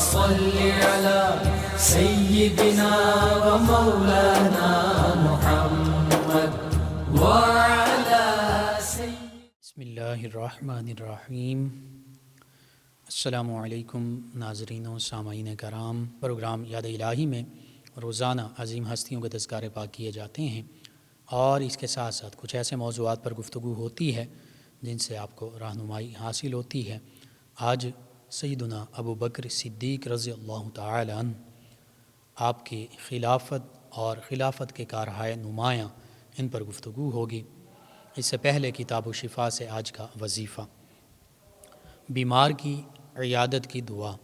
صل على سيدنا ومولانا محمد وعلى بسم اللہ الرحمن الرحیم۔ السلام علیکم ناظرین و سامعین کرام۔ پروگرام یاد الہی میں روزانہ عظیم ہستیوں کے تذکارے پاک کیے جاتے ہیں اور اس کے ساتھ ساتھ کچھ ایسے موضوعات پر گفتگو ہوتی ہے جن سے آپ کو رہنمائی حاصل ہوتی ہے۔ آج سیدنا ابو بکر صدیق رضی اللہ تعالی عنہ آپ کی خلافت اور خلافت کے کارہائے نمایاں ان پر گفتگو ہوگی۔ اس سے پہلے کتاب و شفا سے آج کا وظیفہ، بیمار کی عیادت کی دعا۔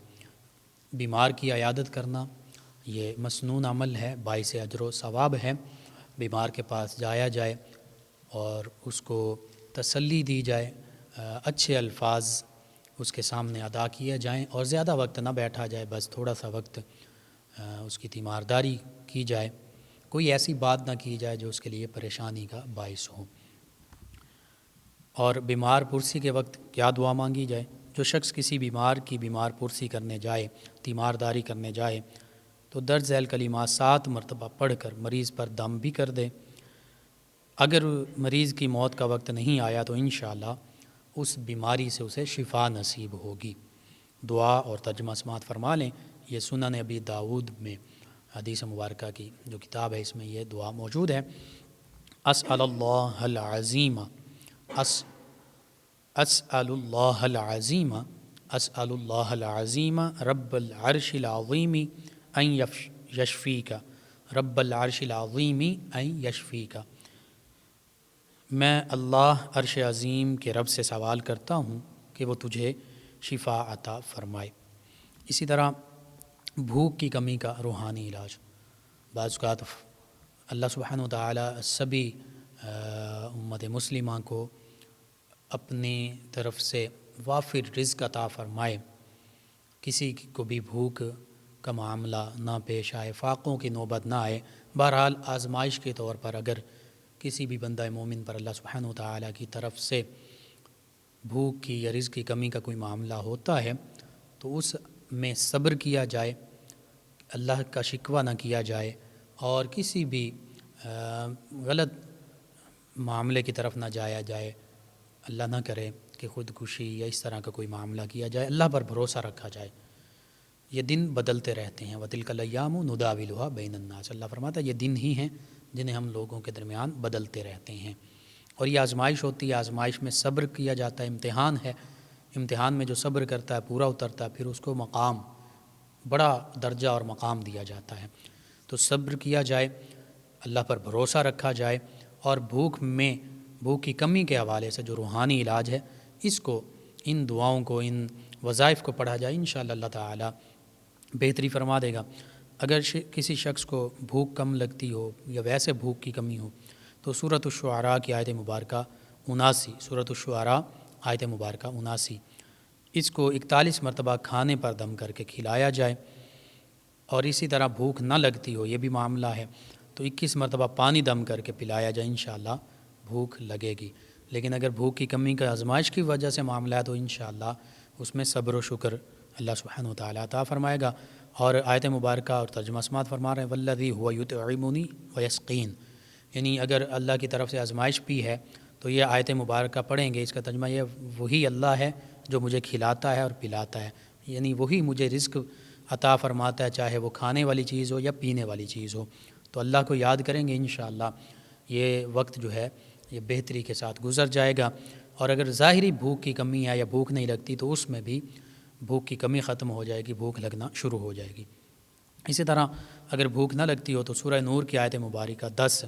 بیمار کی عیادت کرنا یہ مسنون عمل ہے، باعث اجر و ثواب ہے۔ بیمار کے پاس جایا جائے اور اس کو تسلی دی جائے، اچھے الفاظ اس کے سامنے ادا کیے جائیں اور زیادہ وقت نہ بیٹھا جائے، بس تھوڑا سا وقت اس کی تیمارداری کی جائے، کوئی ایسی بات نہ کی جائے جو اس کے لیے پریشانی کا باعث ہو۔ اور بیمار پرسی کے وقت کیا دعا مانگی جائے؟ جو شخص کسی بیمار کی بیمار پرسی کرنے جائے، تیمارداری کرنے جائے، تو درج ذیل کلمات 7 مرتبہ پڑھ کر مریض پر دم بھی کر دے۔ اگر مریض کی موت کا وقت نہیں آیا تو انشاءاللہ اس بیماری سے اسے شفا نصیب ہوگی۔ دعا اور ترجمہ سماعت فرما لیں۔ یہ سنن ابی داود میں حدیث مبارکہ کی جو کتاب ہے اس میں یہ دعا موجود ہے۔ اسأل اللہ العظیم اسأل اللہ العظیم اسأل اللہ العظیم رب العرش العظیم ان یشفیک رب العرش العظیم ان یشفیک۔ میں اللہ عرش عظیم کے رب سے سوال کرتا ہوں کہ وہ تجھے شفا عطا فرمائے۔ اسی طرح بھوک کی کمی کا روحانی علاج۔ بعض اوقات اللہ سبحانہ و تعالی سبھی امت مسلمہ کو اپنی طرف سے وافر رزق عطا فرمائے، کسی کو بھی بھوک کا معاملہ نہ پیش آئے، فاقوں کی نوبت نہ آئے۔ بہرحال آزمائش کے طور پر اگر کسی بھی بندہ مومن پر اللہ سبحانہ و تعالی کی طرف سے بھوک کی یا رزق کی کمی کا کوئی معاملہ ہوتا ہے تو اس میں صبر کیا جائے، اللہ کا شکوہ نہ کیا جائے اور کسی بھی غلط معاملے کی طرف نہ جایا جائے۔ اللہ نہ کرے کہ خودکشی یا اس طرح کا کوئی معاملہ کیا جائے، اللہ پر بھروسہ رکھا جائے۔ یہ دن بدلتے رہتے ہیں، وَتِلْكَ الْأَيَّامُ نُدَاوِلُهَا بَيْنَ النَّاسِ۔ اللہ فرماتا ہے یہ دن ہی ہیں جنہیں ہم لوگوں کے درمیان بدلتے رہتے ہیں، اور یہ آزمائش ہوتی ہے۔ آزمائش میں صبر کیا جاتا ہے، امتحان ہے۔ امتحان میں جو صبر کرتا ہے پورا اترتا ہے، پھر اس کو مقام، بڑا درجہ اور مقام دیا جاتا ہے۔ تو صبر کیا جائے، اللہ پر بھروسہ رکھا جائے، اور بھوک کی کمی کے حوالے سے جو روحانی علاج ہے اس کو، ان دعاؤں کو، ان وظائف کو پڑھا جائے، انشاءاللہ اللہ تعالی بہتری فرما دے گا۔ اگر کسی شخص کو بھوک کم لگتی ہو یا ویسے بھوک کی کمی ہو تو سورۃ الشعراء کی آیت مبارکہ 79، سورۃ الشعراء آیت مبارکہ 79، اس کو 41 مرتبہ کھانے پر دم کر کے کھلایا جائے۔ اور اسی طرح بھوک نہ لگتی ہو، یہ بھی معاملہ ہے، تو 21 مرتبہ پانی دم کر کے پلایا جائے، انشاءاللہ بھوک لگے گی۔ لیکن اگر بھوک کی کمی کا آزمائش کی وجہ سے معاملہ ہے تو انشاءاللہ اس میں صبر و شکر اللہ سبحانہ و تعالی عطا فرمائے گا۔ اور آیت مبارکہ اور ترجمہ سماعت فرما رہے ہیں والذی هو یطعمنی ویسقین، یعنی اگر اللہ کی طرف سے آزمائش بھی ہے تو یہ آیت مبارکہ پڑھیں گے، اس کا ترجمہ یہ وہی اللہ ہے جو مجھے کھلاتا ہے اور پلاتا ہے، یعنی وہی مجھے رزق عطا فرماتا ہے، چاہے وہ کھانے والی چیز ہو یا پینے والی چیز ہو۔ تو اللہ کو یاد کریں گے انشاءاللہ یہ وقت جو ہے یہ بہتری کے ساتھ گزر جائے گا۔ اور اگر ظاہری بھوک کی کمی ہے یا بھوک نہیں لگتی تو اس میں بھی بھوک کی کمی ختم ہو جائے گی، بھوک لگنا شروع ہو جائے گی۔ اسی طرح اگر بھوک نہ لگتی ہو تو سورہ نور کی آیت مبارکہ 10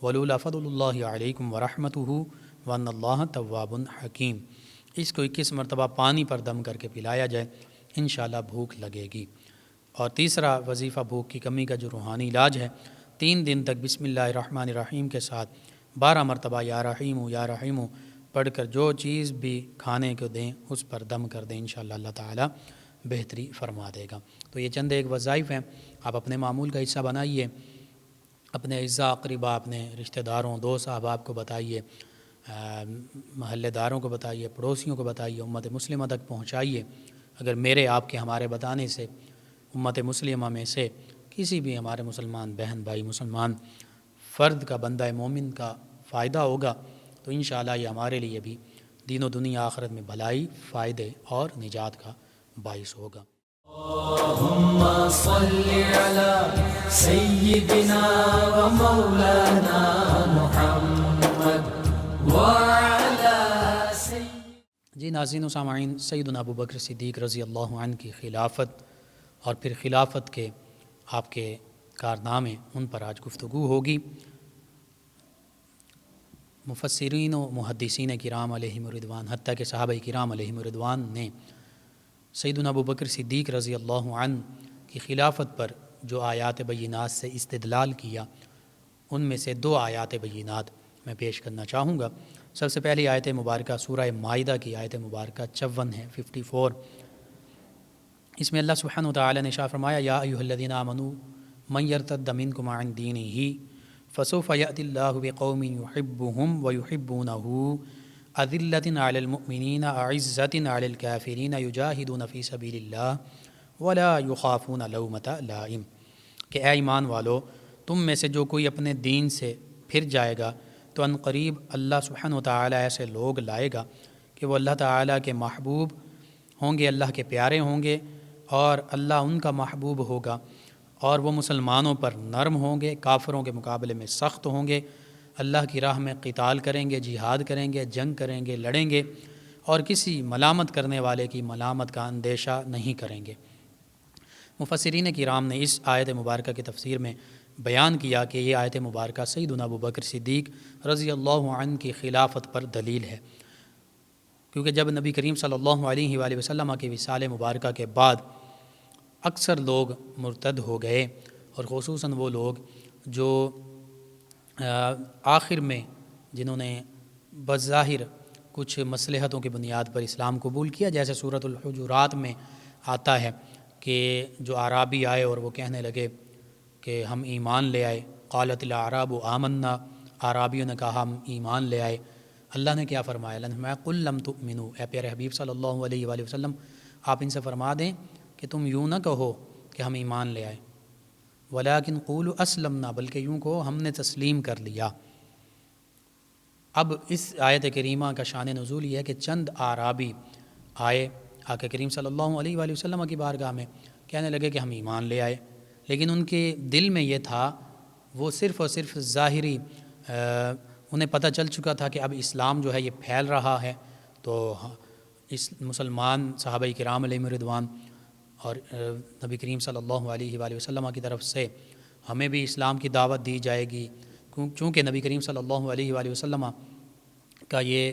وَلَوْلَا فَضْلُ اللَّهِ عَلَيْكُمْ وَرَحْمَتُهُ وَأَنَّ اللَّهَ تَوَّابٌ حَكِيمٌ، اس کو 21 مرتبہ پانی پر دم کر کے پلایا جائے، انشاءاللہ بھوک لگے گی۔ اور تیسرا وظیفہ بھوک کی کمی کا جو روحانی علاج ہے، 3 دن تک بسم اللہ الرحمن الرحیم کے ساتھ 12 مرتبہ یا رحیم پڑھ کر جو چیز بھی کھانے کو دیں اس پر دم کر دیں، انشاءاللہ اللہ تعالی بہتری فرما دے گا۔ تو یہ چند ایک وظائف ہیں، آپ اپنے معمول کا حصہ بنائیے، اپنے اعزاء اقربا، اپنے رشتہ داروں، دوست احباب کو بتائیے، محلے داروں کو بتائیے، پڑوسیوں کو بتائیے، امت مسلمہ تک پہنچائیے۔ اگر میرے آپ کے ہمارے بتانے سے امت مسلمہ میں سے کسی بھی ہمارے مسلمان بہن بھائی مسلمان فرد کا بندہ مومن کا فائدہ ہوگا تو انشاءاللہ یہ ہمارے لیے بھی دین و دنیا آخرت میں بھلائی فائدے اور نجات کا باعث ہوگا۔ اللہم صلی علی سیدنا و مولانا محمد وعلی جی ناظرین و سامعین، سیدنا ابو بکر صدیق رضی اللہ عنہ کی خلافت اور پھر خلافت کے آپ کے کارنامے، ان پر آج گفتگو ہوگی۔ مفسرین و محدثین کرام علیہم رضوان، حتیٰ کہ صحابہ کرام علیہم رضوان نے سیدنا ابو بکر صدیق رضی اللہ عنہ کی خلافت پر جو آیات بینات سے استدلال کیا، ان میں سے 2 آیات بینات میں پیش کرنا چاہوں گا۔ سب سے پہلی آیت مبارکہ سورہ مائدہ کی آیت مبارکہ 54 ہے، 54۔ اس میں اللہ سبحانہ وتعالی نے ارشاد فرمایا، یا ایھا الذین آمنوا من یرتد منکم عن دینہ فسوف یأتی اللہ بقوم یحبهم ویحبونہ اذلۃ علی المؤمنین اعزۃ علی الکافرین یجاہدون فی سبیل اللہ ولا یخافون لومۃ لائم، کہ اے ایمان والو، تم میں سے جو کوئی اپنے دین سے پھر جائے گا تو ان قریب اللہ سبحانہ وتعالی ایسے لوگ لائے گا کہ وہ اللہ تعالیٰ کے محبوب ہوں گے، اللہ کے پیارے ہوں گے، اور اللہ ان کا محبوب ہوگا، اور وہ مسلمانوں پر نرم ہوں گے، کافروں کے مقابلے میں سخت ہوں گے، اللہ کی راہ میں قتال کریں گے، جہاد کریں گے، جنگ کریں گے، لڑیں گے، اور کسی ملامت کرنے والے کی ملامت کا اندیشہ نہیں کریں گے۔ مفسرین کرام نے اس آیت مبارکہ کی تفسیر میں بیان کیا کہ یہ آیت مبارکہ سیدنا ابو بکر صدیق رضی اللہ عنہ کی خلافت پر دلیل ہے، کیونکہ جب نبی کریم صلی اللہ علیہ وآلہ وسلم کی وصال مبارکہ کے بعد اکثر لوگ مرتد ہو گئے، اور خصوصاً وہ لوگ جو آخر میں جنہوں نے بظاہر کچھ مصلحتوں کی بنیاد پر اسلام قبول کیا، جیسے سورۃ الحجرات میں آتا ہے کہ جو اعرابی آئے اور وہ کہنے لگے کہ ہم ایمان لے آئے، قالت الاعراب آمنا، اعرابیوں نے کہا ہم ایمان لے آئے۔ اللہ نے کیا فرمایا؟ اللہ نے فرمایا قل لم تؤمنوا، اے پیارے حبیب صلی اللہ علیہ وآلہ وسلم آپ ان سے فرما دیں کہ تم یوں نہ کہو کہ ہم ایمان لے آئے، ولیکن قولوا اسلمنا، بلکہ یوں کہو ہم نے تسلیم کر لیا۔ اب اس آیت کریمہ کا شان نزول یہ ہے کہ چند اعرابی آئے آقا کریم صلی اللہ علیہ وآلہ وسلم کی بارگاہ میں، کہنے لگے کہ ہم ایمان لے آئے، لیکن ان کے دل میں یہ تھا، وہ صرف اور صرف ظاہری انہیں پتہ چل چکا تھا کہ اب اسلام جو ہے یہ پھیل رہا ہے، تو اس مسلمان صحابہ کرام علیہم رضوان اور نبی کریم صلی اللہ علیہ وآلہ وسلم کی طرف سے ہمیں بھی اسلام کی دعوت دی جائے گی، چونکہ نبی کریم صلی اللہ علیہ وآلہ وسلم کا یہ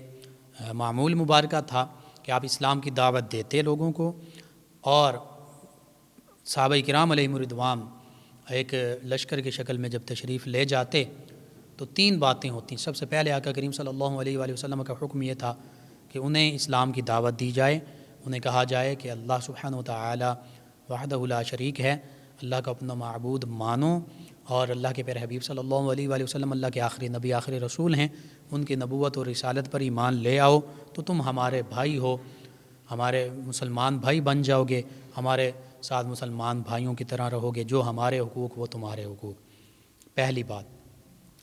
معمول مبارکہ تھا کہ آپ اسلام کی دعوت دیتے لوگوں کو، اور صحابہ کرام علیہم رضوان ایک لشکر کی شکل میں جب تشریف لے جاتے تو 3 باتیں ہوتی ہیں۔ سب سے پہلے آقا کریم صلی اللہ علیہ وآلہ وسلم کا حکم یہ تھا کہ انہیں اسلام کی دعوت دی جائے، انہیں کہا جائے کہ اللہ سبحانہ وتعالی وحدہ لا شریک ہے، اللہ کا اپنا معبود مانو، اور اللہ کے پیارے حبیب صلی اللہ علیہ وآلہ وسلم اللہ کے آخری نبی آخری رسول ہیں، ان کی نبوت اور رسالت پر ایمان لے آؤ تو تم ہمارے بھائی ہو، ہمارے مسلمان بھائی بن جاؤ گے، ہمارے ساتھ مسلمان بھائیوں کی طرح رہو گے، جو ہمارے حقوق وہ تمہارے حقوق۔ پہلی بات،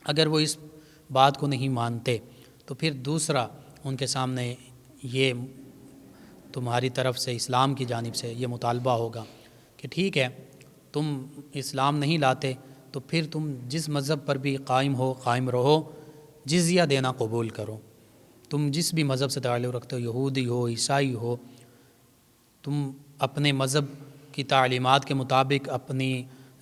اگر وہ اس بات کو نہیں مانتے تو پھر دوسرا ان کے سامنے یہ تمہاری طرف سے اسلام کی جانب سے یہ مطالبہ ہوگا کہ ٹھیک ہے تم اسلام نہیں لاتے تو پھر تم جس مذہب پر بھی قائم رہو، جزیہ دینا قبول کرو، تم جس بھی مذہب سے تعلق رکھتے ہو، یہودی ہو، عیسائی ہو، تم اپنے مذہب کی تعلیمات کے مطابق اپنی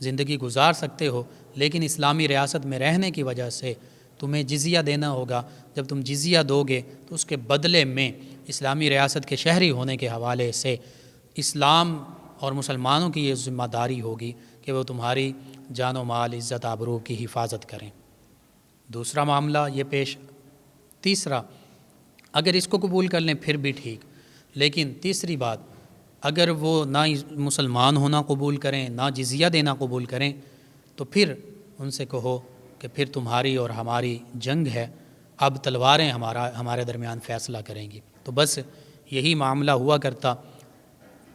زندگی گزار سکتے ہو، لیکن اسلامی ریاست میں رہنے کی وجہ سے تمہیں جزیہ دینا ہوگا۔ جب تم جزیہ دو گے تو اس کے بدلے میں اسلامی ریاست کے شہری ہونے کے حوالے سے اسلام اور مسلمانوں کی یہ ذمہ داری ہوگی کہ وہ تمہاری جان و مال، عزت آبرو کی حفاظت کریں۔ دوسرا معاملہ یہ تیسرا، اگر اس کو قبول کر لیں پھر بھی ٹھیک، لیکن تیسری بات، اگر وہ نہ مسلمان ہونا قبول کریں، نہ جزیہ دینا قبول کریں، تو پھر ان سے کہو کہ پھر تمہاری اور ہماری جنگ ہے، اب تلواریں ہمارے درمیان فیصلہ کریں گی۔ تو بس یہی معاملہ ہوا کرتا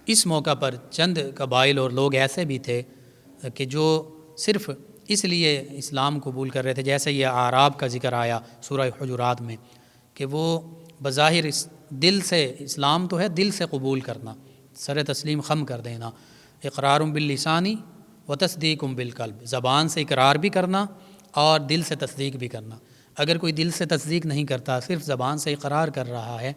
اس موقع پر چند قبائل اور لوگ ایسے بھی تھے کہ جو صرف اس لیے اسلام قبول کر رہے تھے، جیسے یہ اعراب کا ذکر آیا سورہ حجرات میں، کہ وہ بظاہر اس دل سے، اسلام تو ہے دل سے قبول کرنا، سر تسلیم خم کر دینا، اقرار باللسانی و تصدیق بالقلب، زبان سے اقرار بھی کرنا اور دل سے تصدیق بھی کرنا۔ اگر کوئی دل سے تصدیق نہیں کرتا، صرف زبان سے اقرار کر رہا ہے،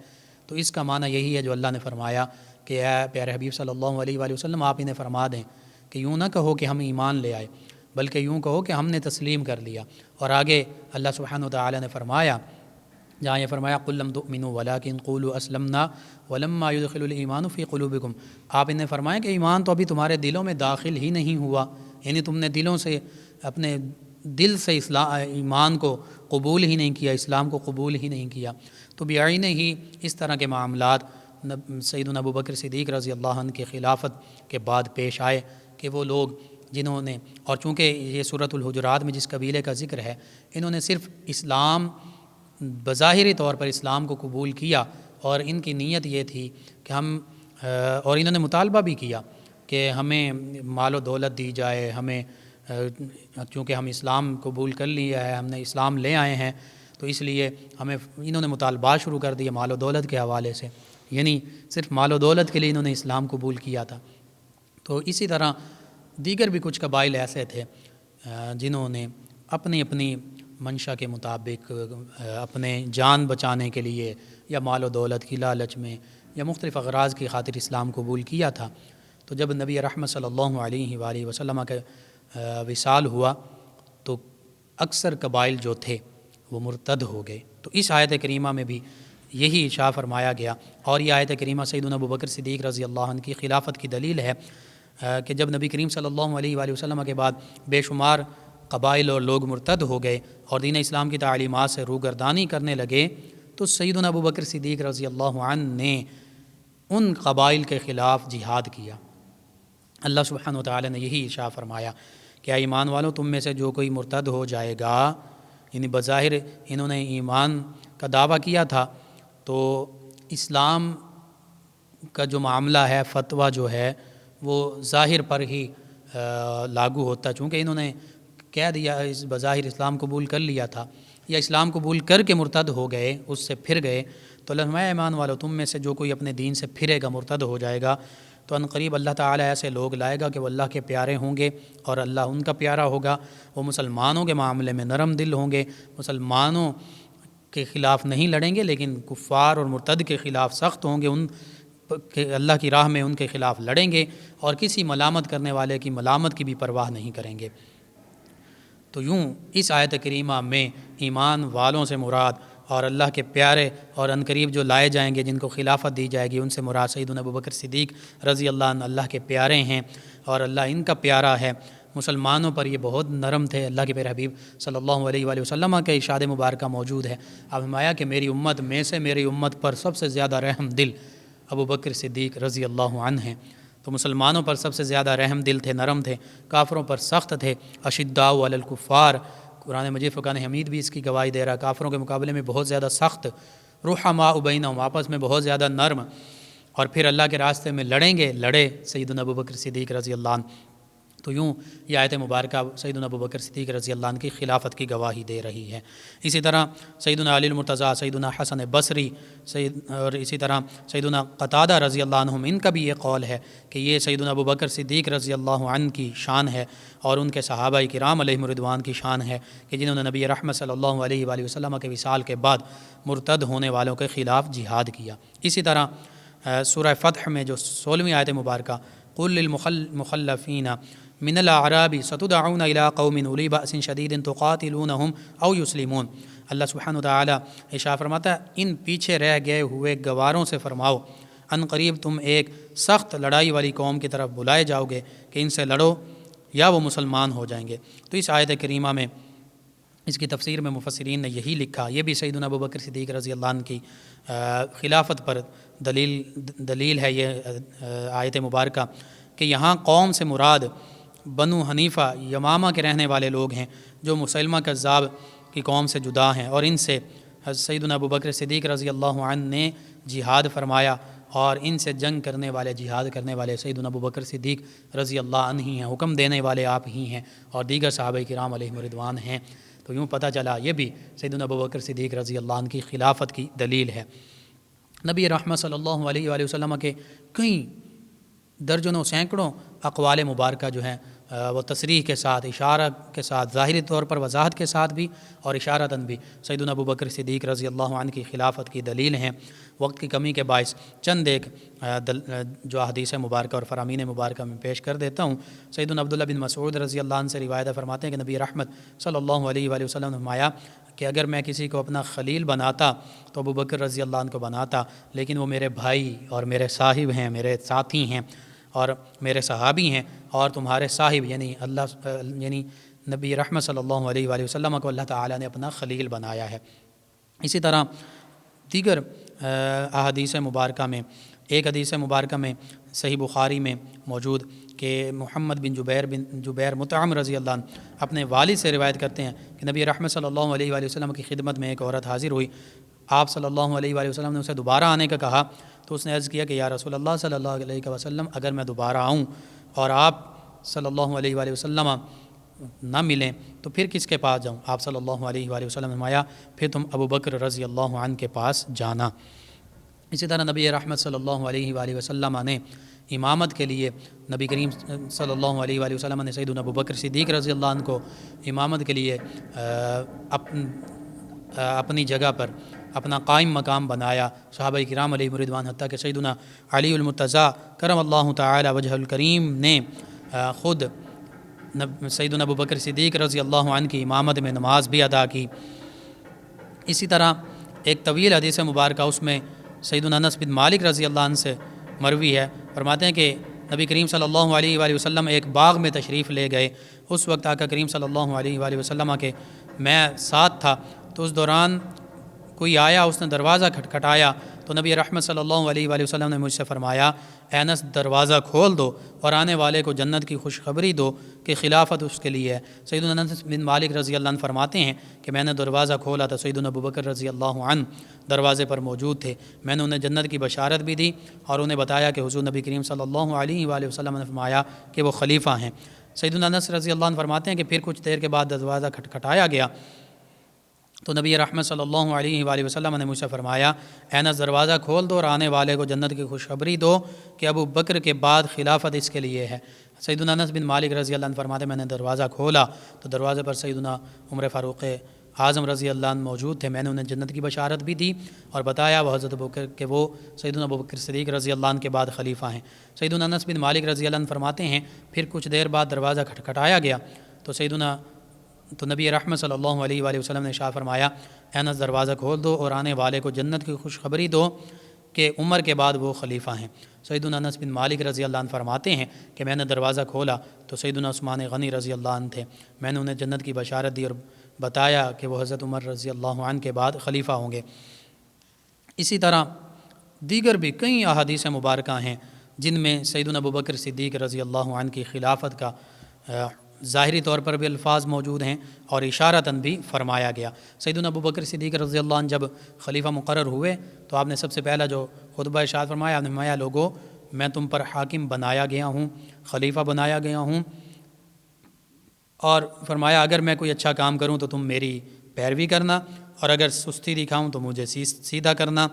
تو اس کا معنی یہی ہے جو اللہ نے فرمایا کہ اے پیارے حبیب صلی اللہ علیہ وآلہ وسلم آپ انہیں فرما دیں کہ یوں نہ کہو کہ ہم ایمان لے آئے، بلکہ یوں کہو کہ ہم نے تسلیم کر لیا۔ اور آگے اللہ سبحانہ وتعالی نے فرمایا، جہاں یہ فرمایا قُل لَمْ تُؤْمِنُوا وَلَٰكِنْ قُولُوا أَسْلَمْنَا وَلَمَّا يُدْخِلُ الْإِيمَانُ فِي قُلُوبِكُمْ، آپ انہیں فرمائیں کہ ایمان تو ابھی تمہارے دلوں میں داخل ہی نہیں ہوا، یعنی تم نے دلوں سے، اپنے دل سے ایمان کو قبول ہی نہیں کیا، اسلام کو قبول ہی نہیں کیا۔ تو بعین ہی اس طرح کے معاملات سیدنا ابوبکر صدیق رضی اللہ عنہ کی خلافت کے بعد پیش آئے کہ وہ لوگ جنہوں نے، اور چونکہ یہ سورۃ الحجرات میں جس قبیلے کا ذکر ہے، انہوں نے صرف اسلام، بظاہری طور پر اسلام کو قبول کیا، اور ان کی نیت یہ تھی کہ ہم، اور انہوں نے مطالبہ بھی کیا کہ ہمیں مال و دولت دی جائے، ہمیں چونکہ ہم اسلام قبول کر لیا ہے، ہم نے اسلام لے آئے ہیں، تو اس لیے ہمیں، انہوں نے مطالبات شروع کر دیے مال و دولت کے حوالے سے، یعنی صرف مال و دولت کے لیے انہوں نے اسلام قبول کیا تھا۔ تو اسی طرح دیگر بھی کچھ قبائل ایسے تھے جنہوں نے اپنی اپنی منشا کے مطابق، اپنے جان بچانے کے لیے یا مال و دولت کی لالچ میں یا مختلف اغراض کی خاطر اسلام قبول کیا تھا۔ تو جب نبی رحمت صلی اللہ علیہ وآلہ وسلم کا وصال ہوا تو اکثر قبائل جو تھے وہ مرتد ہو گئے۔ تو اس آیت کریمہ میں بھی یہی ارشاد فرمایا گیا، اور یہ آیت کریمہ سیدنا ابوبکر صدیق رضی اللہ عنہ کی خلافت کی دلیل ہے کہ جب نبی کریم صلی اللہ علیہ وآلہ وسلم کے بعد بے شمار قبائل اور لوگ مرتد ہو گئے اور دین اسلام کی تعلیمات سے روگردانی کرنے لگے، تو سیدنا ابوبکر صدیق رضی اللہ عنہ نے ان قبائل کے خلاف جہاد کیا۔ اللہ سبحانہ وتعالی نے یہی ارشاد فرمایا کہ اے ایمان والوں، تم میں سے جو کوئی مرتد ہو جائے گا، یعنی بظاہر انہوں نے ایمان کا دعویٰ کیا تھا، تو اسلام کا جو معاملہ ہے، فتویٰ جو ہے وہ ظاہر پر ہی لاگو ہوتا ہے، چونکہ انہوں نے کہہ دیا، بظاہر اسلام قبول کر لیا تھا یا اسلام قبول کر کے مرتد ہو گئے، اس سے پھر گئے، تو اللہ فرمایا ایمان والو، تم میں سے جو کوئی اپنے دین سے پھرے گا، مرتد ہو جائے گا، تو عنقریب اللہ تعالیٰ ایسے لوگ لائے گا کہ وہ اللہ کے پیارے ہوں گے اور اللہ ان کا پیارا ہوگا۔ وہ مسلمانوں کے معاملے میں نرم دل ہوں گے، مسلمانوں کے خلاف نہیں لڑیں گے، لیکن کفار اور مرتد کے خلاف سخت ہوں گے، ان اللہ کی راہ میں ان کے خلاف لڑیں گے، اور کسی ملامت کرنے والے کی ملامت کی بھی پرواہ نہیں کریں گے۔ تو یوں اس آیت کریمہ میں ایمان والوں سے مراد اور اللہ کے پیارے اور عنقریب جو لائے جائیں گے، جن کو خلافت دی جائے گی، ان سے مراد سیدنا ابوبکر صدیق رضی اللہ عنہ اللہ کے پیارے ہیں اور اللہ ان کا پیارا ہے۔ مسلمانوں پر یہ بہت نرم تھے۔ اللہ کے پیارے حبیب صلی اللہ علیہ وآلہ وسلم کا ارشاد مبارکہ موجود ہے، اب فرمایا کہ میری امت میں سے میری امت پر سب سے زیادہ رحم دل ابوبکر صدیق رضی اللہ عنہ ہیں۔ تو مسلمانوں پر سب سے زیادہ رحم دل تھے، نرم تھے، کافروں پر سخت تھے۔ اشداء علی الکفار، قرآن مجید فرقان حمید بھی اس کی گواہی دے رہا، کافروں کے مقابلے میں بہت زیادہ سخت، رحماء بینہم، آپس میں بہت زیادہ نرم، اور پھر اللہ کے راستے میں لڑیں گے، لڑے سیدنا ابوبکر صدیق رضی اللہ عنہ۔ تو یوں یہ آیت مبارکہ سیدنا ابوبکر صدیق رضی اللہ عنہ کی خلافت کی گواہی دے رہی ہے۔ اسی طرح سیدنا علی المرتضیٰ، سیدنا حسن بصری، اور اسی طرح سیدنا قتادہ رضی اللہ عنہم، ان کا بھی یہ قول ہے کہ یہ سیدنا ابوبکر صدیق رضی اللہ عنہ کی شان ہے اور ان کے صحابہ کرام علیہم رضوان کی شان ہے کہ جنہوں نے نبی رحمت صلی اللہ علیہ وآلہ وسلم کے وصال کے بعد مرتد ہونے والوں کے خلاف جہاد کیا۔ اسی طرح سورہ فتح میں جو 16ویں آیت مبارکہ، قُل للمخلفین من الاعراب ستدعون الى قوم اولی بأس شدید تقاتلونہم او یسلمون، اللہ سبحانہ وتعالی ارشاد فرماتا ہے ان پیچھے رہ گئے ہوئے گواروں سے فرماؤ، ان قریب تم ایک سخت لڑائی والی قوم کی طرف بلائے جاؤ گے کہ ان سے لڑو یا وہ مسلمان ہو جائیں گے۔ تو اس آیت کریمہ میں، اس کی تفسیر میں مفسرین نے یہی لکھا، یہ بھی سیدنا ابوبکر صدیق رضی اللہ عنہ کی خلافت پر دلیل ہے یہ آیت مبارکہ، کہ یہاں قوم سے مراد بنو حنیفہ یمامہ کے رہنے والے لوگ ہیں جو مسلمہ کذاب کی قوم سے جدا ہیں، اور ان سے سیدنا ابوبکر صدیق رضی اللہ عنہ نے جہاد فرمایا اور ان سے جنگ کرنے والے، جہاد کرنے والے سیدنا ابو بکر صدیق رضی اللہ عنہ ہی ہیں، حکم دینے والے آپ ہی ہیں، اور دیگر صحابہ کرام علیہم رضوان ہیں۔ تو یوں پتہ چلا یہ بھی سیدنا ابو بکر صدیق رضی اللہ عنہ کی خلافت کی دلیل ہے۔ نبی رحمت صلی اللہ علیہ وآلہ وسلم کے کئی درجنوں سینکڑوں اقوال مبارکہ جو ہیں وہ تصریح کے ساتھ، اشارہ کے ساتھ، ظاہری طور پر وضاحت کے ساتھ بھی اور اشارتاً بھی سیدنا ابو بکر صدیق رضی اللہ عنہ کی خلافت کی دلیل ہیں۔ وقت کی کمی کے باعث چند ایک جو احادیث مبارکہ اور فرامین مبارکہ میں پیش کر دیتا ہوں۔ سیدنا عبداللہ بن مسعود رضی اللہ عنہ سے روایت فرماتے ہیں کہ نبی رحمت صلی اللہ علیہ وآلہ وسلم نے فرمایا کہ اگر میں کسی کو اپنا خلیل بناتا تو ابو بکر رضی اللہ عنہ کو بناتا، لیکن وہ میرے بھائی اور میرے صاحب ہیں، میرے ساتھی ہیں اور میرے صحابی ہیں، اور تمہارے صاحب یعنی نبی رحمت صلی اللہ علیہ وآلہ وسلم کو اللہ تعالیٰ نے اپنا خلیل بنایا ہے۔ اسی طرح دیگر احادیث مبارکہ میں، ایک حدیث مبارکہ میں صحیح بخاری میں موجود کہ محمد بن جبیر مطعم رضی اللہ عنہ اپنے والد سے روایت کرتے ہیں کہ نبی رحمت صلی اللہ علیہ وآلہ وسلم کی خدمت میں ایک عورت حاضر ہوئی۔ آپ صلی اللہ علیہ وآلہ وسلم نے اسے دوبارہ آنے کا کہا تو اس نے عرض کیا کہ یا رسول اللہ صلی اللہ علیہ وسلم، اگر میں دوبارہ آؤں اور آپ صلی اللہ علیہ وآلہ وسلم نہ ملیں تو پھر کس کے پاس جاؤں؟ آپ صلی اللہ علیہ وآلہ وسلم نے فرمایا پھر تم ابو بکر رضی اللہ عنہ کے پاس جانا۔ اسی طرح نبی رحمت صلی اللہ علیہ وآلہ وسلم نے امامت کے لیے نبی کریم صلی اللہ علیہ وآلہ وسلم نے سیدنا ابو بکر صدیق رضی اللہ عنہ کو امامت کے لیے اپنی جگہ پر اپنا قائم مقام بنایا۔ صحابہ کرام علیہ رضوان حتیٰ کہ سیدنا علی المرتضیٰ کرم اللہ تعالی وجہ الکریم نے خود سیدنا ابو بکر صدیق رضی اللہ عنہ کی امامت میں نماز بھی ادا کی۔ اسی طرح ایک طویل حدیث مبارکہ اس میں سیدنا انس بن مالک رضی اللہ عنہ سے مروی ہے، فرماتے ہیں کہ نبی کریم صلی اللہ علیہ وآلہ وسلم ایک باغ میں تشریف لے گئے۔ اس وقت آقا کریم صلی اللہ علیہ وآلہ وسلم کے میں ساتھ تھا، تو اس دوران کوئی آیا، اس نے دروازہ کھٹکھٹایا تو نبی رحمت صلی اللہ علیہ وآلہ وسلم نے مجھ سے فرمایا اے انس دروازہ کھول دو اور آنے والے کو جنت کی خوشخبری دو کہ خلافت اس کے لیے ہے۔ سیدنا انس بن مالک رضی اللہ عنہ فرماتے ہیں کہ میں نے دروازہ کھولا تو سیدنا ابو بکر رضی اللہ عنہ دروازے پر موجود تھے۔ میں نے انہیں جنت کی بشارت بھی دی اور انہیں بتایا کہ حضور نبی کریم صلی اللہ علیہ وآلہ وسلم نے فرمایا کہ وہ خلیفہ ہیں۔ سیدنا انس رضی اللہ عنہ فرماتے ہیں کہ پھر کچھ دیر کے بعد دروازہ کھٹکھٹایا گیا تو نبی رحمت صلی اللہ علیہ وآلہ وسلم نے مجھ سے فرمایا اے انس دروازہ کھول دو اور آنے والے کو جنت کی خوشخبری دو کہ ابو بکر کے بعد خلافت اس کے لیے ہے۔ سیدنا انس بن مالک رضی اللہ عنہ فرماتے ہیں میں نے دروازہ کھولا تو دروازے پر سیدنا عمر فاروق اعظم رضی اللہ عنہ موجود تھے۔ میں نے انہیں جنت کی بشارت بھی دی اور بتایا وہ حضرت ابو بکر کہ وہ سیدنا ابو بکر صدیق رضی اللہ عنہ کے بعد خلیفہ ہیں۔ سیدنا انس بن مالک رضی اللہ عنہ فرماتے ہیں پھر کچھ دیر بعد دروازہ کھٹکھٹایا گیا تو نبی رحمت صلی اللہ علیہ وآلہ وسلم نے ارشاد فرمایا اے انس دروازہ کھول دو اور آنے والے کو جنت کی خوشخبری دو کہ عمر کے بعد وہ خلیفہ ہیں۔ سیدنا انس بن مالک رضی اللہ عنہ فرماتے ہیں کہ میں نے دروازہ کھولا تو سیدنا عثمان غنی رضی اللہ عنہ تھے۔ میں نے انہیں جنت کی بشارت دی اور بتایا کہ وہ حضرت عمر رضی اللہ عنہ کے بعد خلیفہ ہوں گے۔ اسی طرح دیگر بھی کئی احادیث مبارکہ ہیں جن میں سیدنا ابو بکر صدیق رضی اللہ عنہ کی خلافت کا ظاہری طور پر بھی الفاظ موجود ہیں اور اشارتاً بھی فرمایا گیا۔ سیدنا ابو بکر صدیق رضی اللہ عنہ جب خلیفہ مقرر ہوئے تو آپ نے سب سے پہلا جو خطبہ ارشاد فرمایا، آپ نے فرمایا لوگو میں تم پر حاکم بنایا گیا ہوں، خلیفہ بنایا گیا ہوں، اور فرمایا اگر میں کوئی اچھا کام کروں تو تم میری پیروی کرنا اور اگر سستی دکھاؤں تو مجھے سیدھا کرنا،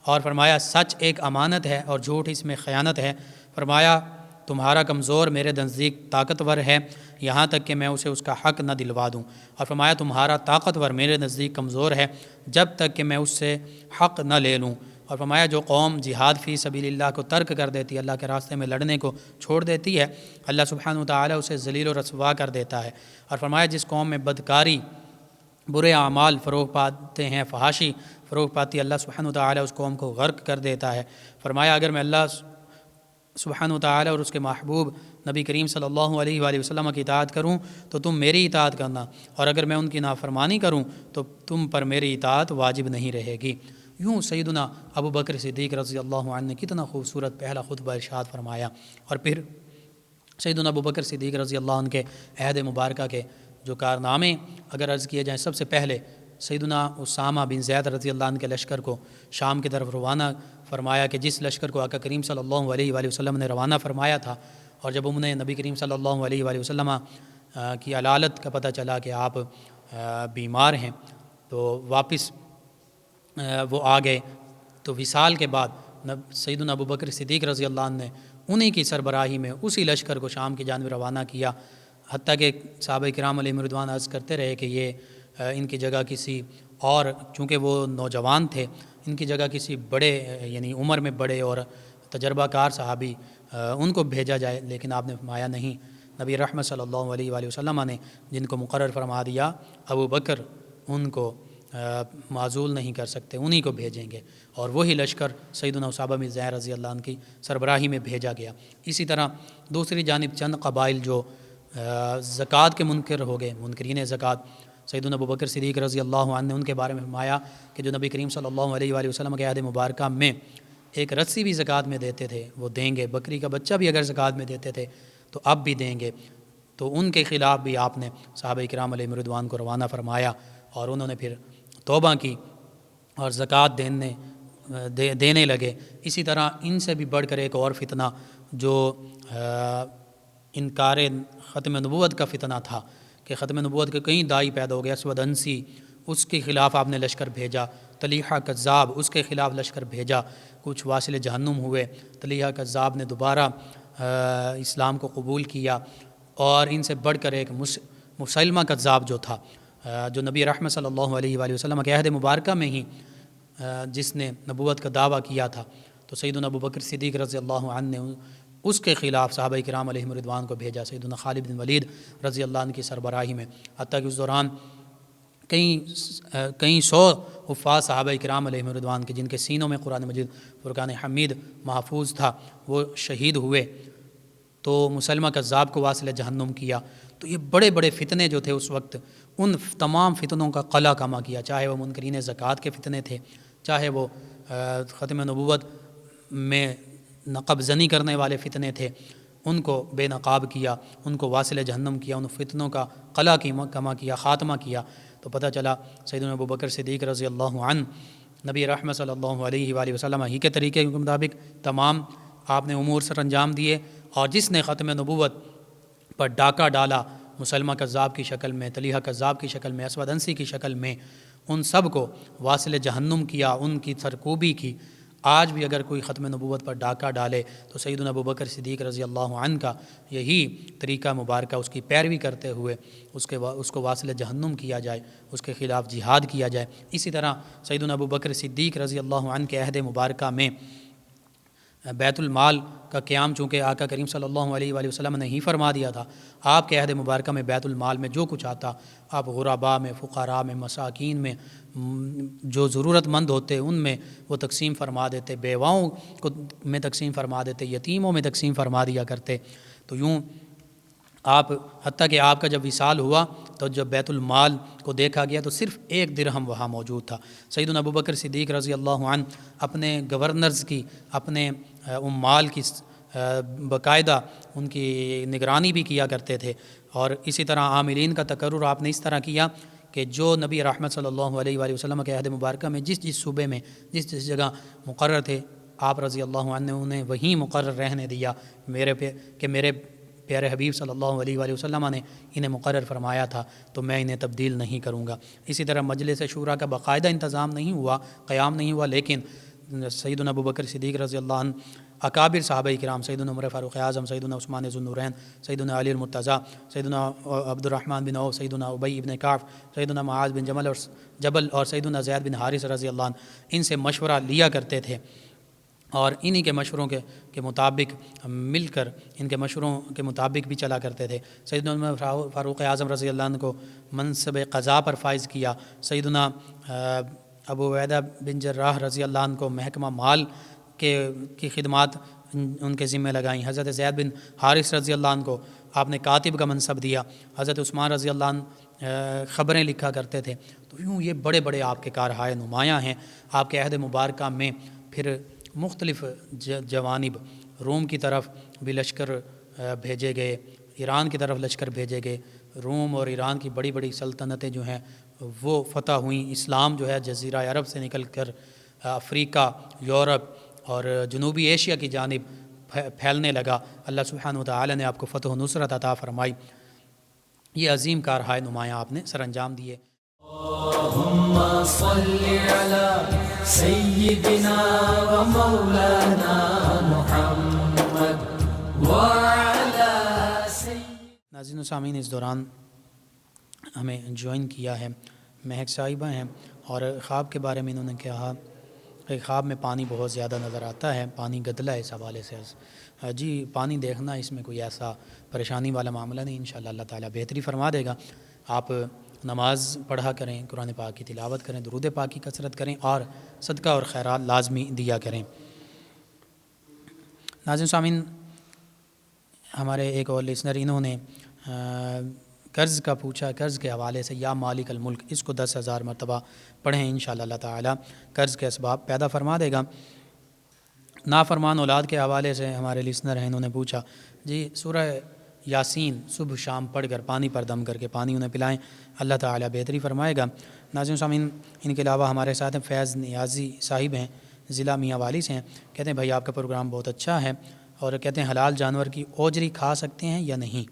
اور فرمایا سچ ایک امانت ہے اور جھوٹ اس میں خیانت ہے۔ فرمایا تمہارا کمزور میرے نزدیک طاقتور ہے یہاں تک کہ میں اسے اس کا حق نہ دلوا دوں، اور فرمایا تمہارا طاقتور میرے نزدیک کمزور ہے جب تک کہ میں اس سے حق نہ لے لوں، اور فرمایا جو قوم جہاد فی سبیل اللہ کو ترک کر دیتی ہے، اللہ کے راستے میں لڑنے کو چھوڑ دیتی ہے، اللہ سبحانہ وتعالی اسے ذلیل و رسوا کر دیتا ہے، اور فرمایا جس قوم میں بدکاری برے اعمال فروغ پاتے ہیں، فحاشی فروغ پاتی ہے، اللہ سبحانہ وتعالی اس قوم کو غرق کر دیتا ہے۔ فرمایا اگر میں اللہ سبحانہ وتعالی اور اس کے محبوب نبی کریم صلی اللہ علیہ وآلہ وسلم کی اطاعت کروں تو تم میری اطاعت کرنا، اور اگر میں ان کی نافرمانی کروں تو تم پر میری اطاعت واجب نہیں رہے گی۔ یوں سیدنا ابو بکر صدیق رضی اللہ عنہ نے کتنا خوبصورت پہلا خطبہ ارشاد فرمایا، اور پھر سیدنا ابو بکر صدیق رضی اللہ عنہ کے عہد مبارکہ کے جو کارنامے اگر عرض کیے جائیں، سب سے پہلے سیدنا اسامہ بن زید رضی اللہ عنہ کے لشکر کو شام کی طرف روانہ فرمایا کہ جس لشکر کو آقا کریم صلی اللہ علیہ وآلہ وسلم نے روانہ فرمایا تھا، اور جب انہیں نبی کریم صلی اللہ علیہ وآلہ وسلم کی علالت کا پتہ چلا کہ آپ بیمار ہیں، تو واپس وہ آ گئے، تو وصال کے بعد سیدنا ابوبکر صدیق رضی اللہ عنہ نے انہی کی سربراہی میں اسی لشکر کو شام کی جانب روانہ کیا، حتیٰ کہ صحابہ کرام علیہم رضوان عرض کرتے رہے کہ یہ ان کی جگہ کسی اور، چونکہ وہ نوجوان تھے، ان کی جگہ کسی بڑے یعنی عمر میں بڑے اور تجربہ کار صحابی ان کو بھیجا جائے، لیکن آپ نے فرمایا نہیں، نبی رحمت صلی اللہ علیہ وآلہ وسلم نے جن کو مقرر فرما دیا ابو بکر ان کو معزول نہیں کر سکتے، انہی کو بھیجیں گے، اور وہی لشکر سیدنا اصحابہ بن زید رضی اللہ عنہ کی سربراہی میں بھیجا گیا۔ اسی طرح دوسری جانب چند قبائل جو زکوٰۃ کے منکر ہو گئے، منکرین زکوٰۃ، سیدنا ابوبکر صدیق رضی اللہ عنہ نے ان کے بارے میں فرمایا کہ جو نبی کریم صلی اللہ علیہ وآلہ وسلم کے عہد مبارکہ میں ایک رسی بھی زکوٰۃ میں دیتے تھے وہ دیں گے، بکری کا بچہ بھی اگر زکوٰۃ میں دیتے تھے تو اب بھی دیں گے، تو ان کے خلاف بھی آپ نے صحابہ کرام علیہم رضوان کو روانہ فرمایا، اور انہوں نے پھر توبہ کی اور زکوٰۃ دینے لگے۔ اسی طرح ان سے بھی بڑھ کر ایک اور فتنہ جو انکار ختم نبوت کا فتنہ تھا کہ ختم نبوت کے کئی داعی پیدا ہو گیا، اسود انسی اس کے خلاف آپ نے لشکر بھیجا، طلیحہ کذاب اس کے خلاف لشکر بھیجا، کچھ واصل جہنم ہوئے، طلیحہ کذاب نے دوبارہ اسلام کو قبول کیا، اور ان سے بڑھ کر ایک مسلمہ کذاب جو تھا، جو نبی رحمت صلی اللہ علیہ وآلہ وسلم کے عہد مبارکہ میں ہی جس نے نبوت کا دعویٰ کیا تھا، تو سیدنا ابوبکر صدیق رضی اللہ عنہ نے اس کے خلاف صحابہ کرام علیہم رضوان کو بھیجا، سیدنا خالد بن ولید رضی اللہ عنہ کی سربراہی میں، حتیٰ کہ اس دوران کئی سو حفاظ صحابہ کرام علیہم رضوان کے جن کے سینوں میں قرآن مجید فرقان حمید محفوظ تھا وہ شہید ہوئے، تو مسلمہ کذاب کو واصل جہنم کیا۔ تو یہ بڑے بڑے فتنے جو تھے اس وقت، ان تمام فتنوں کا قلع کما کیا، چاہے وہ منکرین زکوٰۃ کے فتنے تھے، چاہے وہ ختم نبوت میں نقب زنی کرنے والے فتنے تھے، ان کو بے نقاب کیا، ان کو واصل جہنم کیا، ان فتنوں کا قلع کما کیا، خاتمہ کیا۔ تو پتہ چلا سیدنا ابوبکر صدیق رضی اللہ عنہ نبی رحمت صلی اللہ علیہ وآلہ وسلم ہی کے طریقے کے مطابق تمام آپ نے امور سر انجام دیے، اور جس نے ختم نبوت پر ڈاکہ ڈالا مسلمہ کذاب کی شکل میں، طلیحہ کذاب کی شکل میں، اسود انسی کی شکل میں، ان سب کو واصل جہنم کیا، ان کی سرکوبی کی۔ آج بھی اگر کوئی ختم نبوت پر ڈاکہ ڈالے تو سیدنا ابوبکر صدیق رضی اللہ عنہ کا یہی طریقہ مبارکہ، اس کی پیروی کرتے ہوئے اس کو واصل جہنم کیا جائے، اس کے خلاف جہاد کیا جائے۔ اسی طرح سیدنا ابوبکر صدیق رضی اللہ عنہ کے عہد مبارکہ میں بیت المال کا قیام چونکہ آقا کریم صلی اللہ علیہ وآلہ وسلم نے ہی فرما دیا تھا، آپ کے عہد مبارکہ میں بیت المال میں جو کچھ آتا آپ غرباء میں، فقراء میں، مساکین میں، جو ضرورت مند ہوتے ان میں وہ تقسیم فرما دیتے، بیواؤں کو میں تقسیم فرما دیتے، یتیموں میں تقسیم فرما دیا کرتے۔ تو یوں آپ حتیٰ کہ آپ کا جب وصال ہوا تو جب بیت المال کو دیکھا گیا تو صرف 1 درہم وہاں موجود تھا۔ سیدنا ابوبکر صدیق رضی اللہ عنہ اپنے گورنرز کی، اپنے عمال کی باقاعدہ ان کی نگرانی بھی کیا کرتے تھے، اور اسی طرح عاملین کا تقرر آپ نے اس طرح کیا کہ جو نبی رحمت صلی اللہ علیہ وآلہ وسلم کے عہد مبارکہ میں جس صوبے میں جس جگہ مقرر تھے، آپ رضی اللہ عنہ نے انہیں وہیں مقرر رہنے دیا، میرے پیارے حبیب صلی اللہ علیہ وآلہ وسلم نے انہیں مقرر فرمایا تھا تو میں انہیں تبدیل نہیں کروں گا۔ اسی طرح مجلس شورا کا باقاعدہ انتظام نہیں ہوا، قیام نہیں ہوا، لیکن سیدنا ابوبکر صدیق رضی اللہ عنہ، اکابر صحابہ کرام، سیدنا عمر فاروق اعظم، سیدنا عثمان ذو النورین، سیدنا علی المرتضیٰ، سیدنا عبد الرحمن بن عوف، سیدنا ابی بن کعب، سیدنا معاذ بن جبل اور سیدنا زید بن حارث رضی اللہ عنہ ان سے مشورہ لیا کرتے تھے، اور انہی کے مشوروں کے مطابق مل کر ان کے مشوروں کے مطابق بھی چلا کرتے تھے۔ سیدنا عمر فاروق اعظم رضی اللہ عنہ کو منصب قضاء پر فائز کیا، سیدنا ابو عبیدہ بن جراح رضی اللہ عنہ کو محکمہ مال کی خدمات ان کے ذمہ لگائیں، حضرت زید بن حارث رضی اللہ عنہ کو آپ نے کاتب کا منصب دیا، حضرت عثمان رضی اللہ عنہ خبریں لکھا کرتے تھے۔ تو یوں یہ بڑے بڑے آپ کے کارہائے نمایاں ہیں۔ آپ کے عہد مبارکہ میں پھر مختلف جوانب، روم کی طرف بھی لشکر بھیجے گئے، ایران کی طرف لشکر بھیجے گئے، روم اور ایران کی بڑی بڑی سلطنتیں جو ہیں وہ فتح ہوئیں، اسلام جو ہے جزیرہ عرب سے نکل کر افریقہ، یورپ اور جنوبی ایشیا کی جانب پھیلنے لگا۔ اللہ سبحانہ و تعالی نے آپ کو فتح و نصرت عطا فرمائی۔ یہ عظیم کارہائے نمایاں آپ نے سر انجام دیے۔ اللهم صل على سيدنا ومولانا محمد وعلى ناظرین و سامعین، اس دوران ہمیں جوائن کیا ہے مہک صاحبہ ہیں، اور خواب کے بارے میں انہوں نے کہا کہ خواب میں پانی بہت زیادہ نظر آتا ہے، پانی گدلا ہے۔ اس حوالے سے جی پانی دیکھنا اس میں کوئی ایسا پریشانی والا معاملہ نہیں، انشاءاللہ اللہ تعالیٰ بہتری فرما دے گا۔ آپ نماز پڑھا کریں، قرآن پاک کی تلاوت کریں، درود پاک کی کثرت کریں، اور صدقہ اور خیرات لازمی دیا کریں۔ ناظرین سامعین، ہمارے ایک اور لسنر انہوں نے قرض کا پوچھا، قرض کے حوالے سے یا مالک الملک، اس کو 10,000 مرتبہ پڑھیں، انشاءاللہ اللہ تعالیٰ قرض کے اسباب پیدا فرما دے گا۔ نافرمان اولاد کے حوالے سے ہمارے لسنر ہیں، انہوں نے پوچھا جی سورہ یاسین صبح شام پڑھ کر پانی پر دم کر کے پانی انہیں پلائیں، اللہ تعالیٰ بہتری فرمائے گا۔ ناظرین سامعین، ان کے علاوہ ہمارے ساتھ فیض نیازی صاحب ہیں، ضلع میاں والی سے ہیں، کہتے ہیں بھائی آپ کا پروگرام بہت اچھا ہے، اور کہتے ہیں حلال جانور کی اوجری کھا سکتے ہیں یا نہیں؟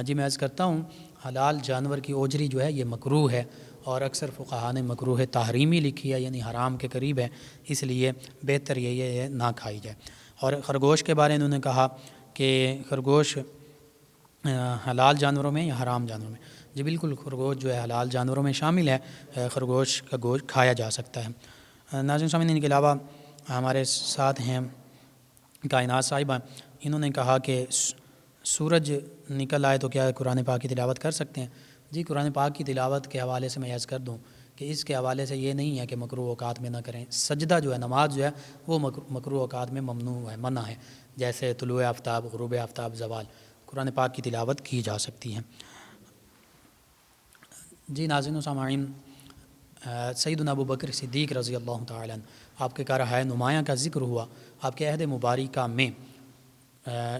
جی میں عرض کرتا ہوں، حلال جانور کی اوجری جو ہے یہ مکروہ ہے، اور اکثر فقہاء نے مکروہ تحریمی لکھی ہے، یعنی حرام کے قریب ہے، اس لیے بہتر یہ ہے نہ کھائی جائے۔ اور خرگوش کے بارے میں انہوں نے کہا کہ خرگوش حلال جانوروں میں یا حرام جانوروں میں؟ جی بالکل، خرگوش جو ہے حلال جانوروں میں شامل ہے، خرگوش کا گوشت کھایا جا سکتا ہے۔ ناظرین سامعین، ان کے علاوہ ہمارے ساتھ ہیں کائنات صاحبہ، انہوں نے کہا کہ سورج نکل آئے تو کیا قرآن پاک کی تلاوت کر سکتے ہیں؟ جی قرآن پاک کی تلاوت کے حوالے سے میں عرض کر دوں کہ اس کے حوالے سے یہ نہیں ہے کہ مکروہ اوقات میں نہ کریں۔ سجدہ جو ہے، نماز جو ہے، وہ مکروہ اوقات میں ممنوع ہے، منع ہے، جیسے طلوع آفتاب، غروب آفتاب، زوال، قرآن پاک کی تلاوت کی جا سکتی ہے۔ جی ناظرین و سامعین، سیدنا ابو بکر صدیق رضی اللہ تعالیٰ عنہ، آپ کے کارہائے نمایاں کا ذکر ہوا۔ آپ کے عہد مبارکہ میں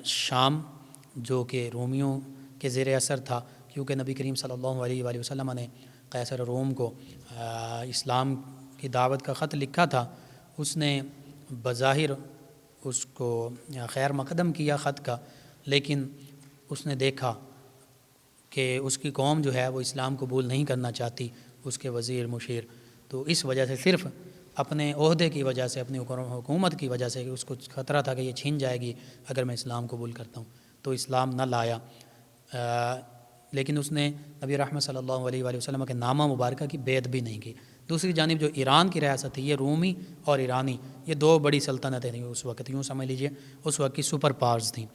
شام جو کہ رومیوں کے زیر اثر تھا، کیونکہ نبی کریم صلی اللہ علیہ وآلہ وسلم نے قیصر روم کو اسلام کی دعوت کا خط لکھا تھا، اس نے بظاہر اس کو خیر مقدم کیا خط کا، لیکن اس نے دیکھا کہ اس کی قوم جو ہے وہ اسلام قبول نہیں کرنا چاہتی، اس کے وزیر مشیر، تو اس وجہ سے صرف اپنے عہدے کی وجہ سے، اپنی حکومت کی وجہ سے، اس کو خطرہ تھا کہ یہ چھین جائے گی اگر میں اسلام قبول کرتا ہوں، تو اسلام نہ لایا۔ لیکن اس نے نبی رحمت صلی اللہ علیہ وآلہ وسلم کے نامہ مبارکہ کی بیعت بھی نہیں کی۔ دوسری جانب جو ایران کی ریاست تھی، یہ رومی اور ایرانی، یہ دو بڑی سلطنتیں تھیں اس وقت، یوں سمجھ لیجئے اس وقت کی سپر پاورز تھیں۔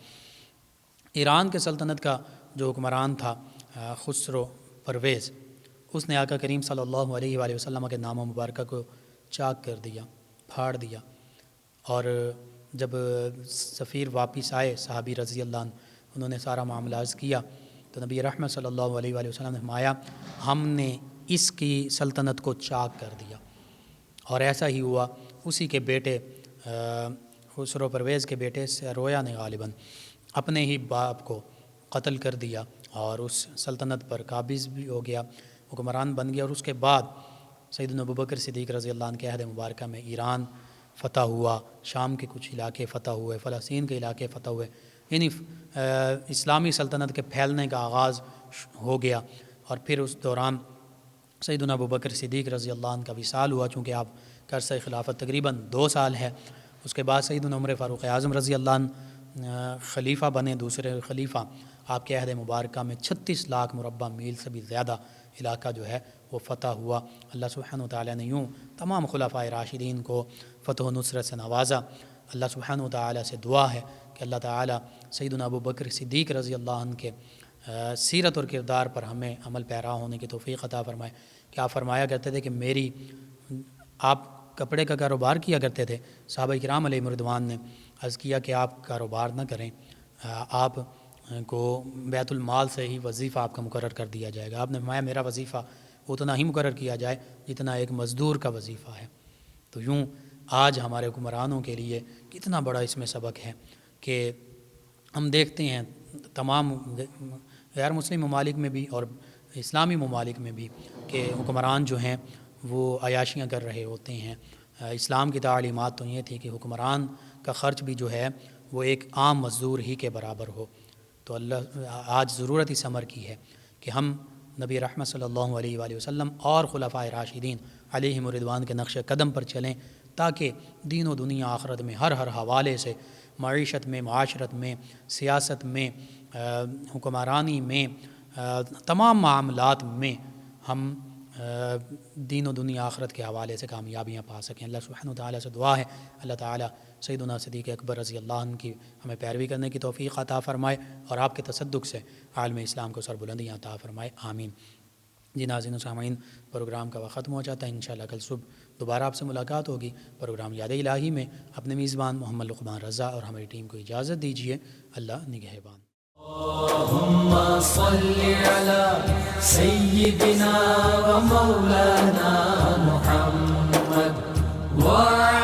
ایران کے سلطنت کا جو حکمران تھا خسرو پرویز، اس نے آقا کریم صلی اللہ علیہ وآلہ وسلم کے نامہ مبارکہ کو چاک کر دیا، پھاڑ دیا، اور جب سفیر واپس آئے صحابی رضی اللہ عنہ، انہوں نے سارا معاملہ عرض کیا، تو نبی رحمت صلی اللہ علیہ وآلہ وسلم نے فرمایا ہم نے اس کی سلطنت کو چاک کر دیا، اور ایسا ہی ہوا۔ اسی کے بیٹے خسرو پرویز کے بیٹے سرویا نے غالباً اپنے ہی باپ کو قتل کر دیا، اور اس سلطنت پر قابض بھی ہو گیا، حکمران بن گیا۔ اور اس کے بعد سیدنا ابوبکر صدیق رضی اللہ عنہ کے عہد مبارکہ میں ایران فتح ہوا، شام کے کچھ علاقے فتح ہوئے، فلسطین کے علاقے فتح ہوئے، یعنی اسلامی سلطنت کے پھیلنے کا آغاز ہو گیا۔ اور پھر اس دوران سیدنا ابوبکر صدیق رضی اللہ عنہ کا وصال ہوا، چونکہ آپ کا عرصہ خلافت تقریباً 2 سال ہے۔ اس کے بعد سیدنا عمر فاروق اعظم رضی اللہ عنہ خلیفہ بنے، دوسرے خلیفہ۔ آپ کے عہد مبارکہ میں 36 لاکھ مربع میل سے بھی زیادہ علاقہ جو ہے وہ فتح ہوا۔ اللہ سبحانہ وتعالی نے یوں تمام خلفائے راشدین کو فتح و نصرت سے نوازا۔ اللہ سبحانہ وتعالی سے دعا ہے کہ اللہ تعالی سیدنا ابو بکر صدیق رضی اللہ عنہ کے سیرت اور کردار پر ہمیں عمل پیرا ہونے کی توفیق عطا فرمائے۔ کہ آپ فرمایا کرتے تھے کہ آپ کپڑے کا کاروبار کیا کرتے تھے، صحابہ کرام علیہم رضوان نے عرض کیا کہ آپ کاروبار نہ کریں، آپ کو بیت المال سے ہی وظیفہ آپ کا مقرر کر دیا جائے گا۔ آپ نے فرمایا میرا وظیفہ اتنا ہی مقرر کیا جائے جتنا ایک مزدور کا وظیفہ ہے۔ تو یوں آج ہمارے حکمرانوں کے لیے کتنا بڑا اس میں سبق ہے کہ ہم دیکھتے ہیں تمام غیر مسلم ممالک میں بھی اور اسلامی ممالک میں بھی کہ حکمران جو ہیں وہ عیاشیاں کر رہے ہوتے ہیں، اسلام کی تعلیمات تو یہ تھی کہ حکمران کا خرچ بھی جو ہے وہ ایک عام مزدور ہی کے برابر ہو. تو آج ضرورت اس امر کی ہے کہ ہم نبی رحمت صلی اللہ علیہ وآلہ وسلم اور خلفائے راشدین علیہم الرضوان کے نقش قدم پر چلیں، تاکہ دین و دنیا آخرت میں ہر حوالے سے، معیشت میں، معاشرت میں، سیاست میں، حکمرانی میں، تمام معاملات میں ہم دین و دنیا آخرت کے حوالے سے کامیابیاں پا سکیں. اللہ سبحانہ وتعالیٰ سے دعا ہے اللہ تعالیٰ سیدنا صدیق اکبر رضی اللہ عنہ کی ہمیں پیروی کرنے کی توفیق عطا فرمائے اور آپ کے تصدق سے عالم اسلام کو سربلندیاں عطا فرمائے. آمین. جی ناظرین و سامعین، پروگرام کا وقت ختم ہو جاتا ہے. انشاءاللہ کل صبح دوبارہ آپ سے ملاقات ہوگی. پروگرام یاد الہی میں اپنے میزبان محمد لقمان رضا اور ہماری ٹیم کو اجازت دیجیے. اللہ نگہبان. اللهم صل على سيدنا ومولانا محمد وعلى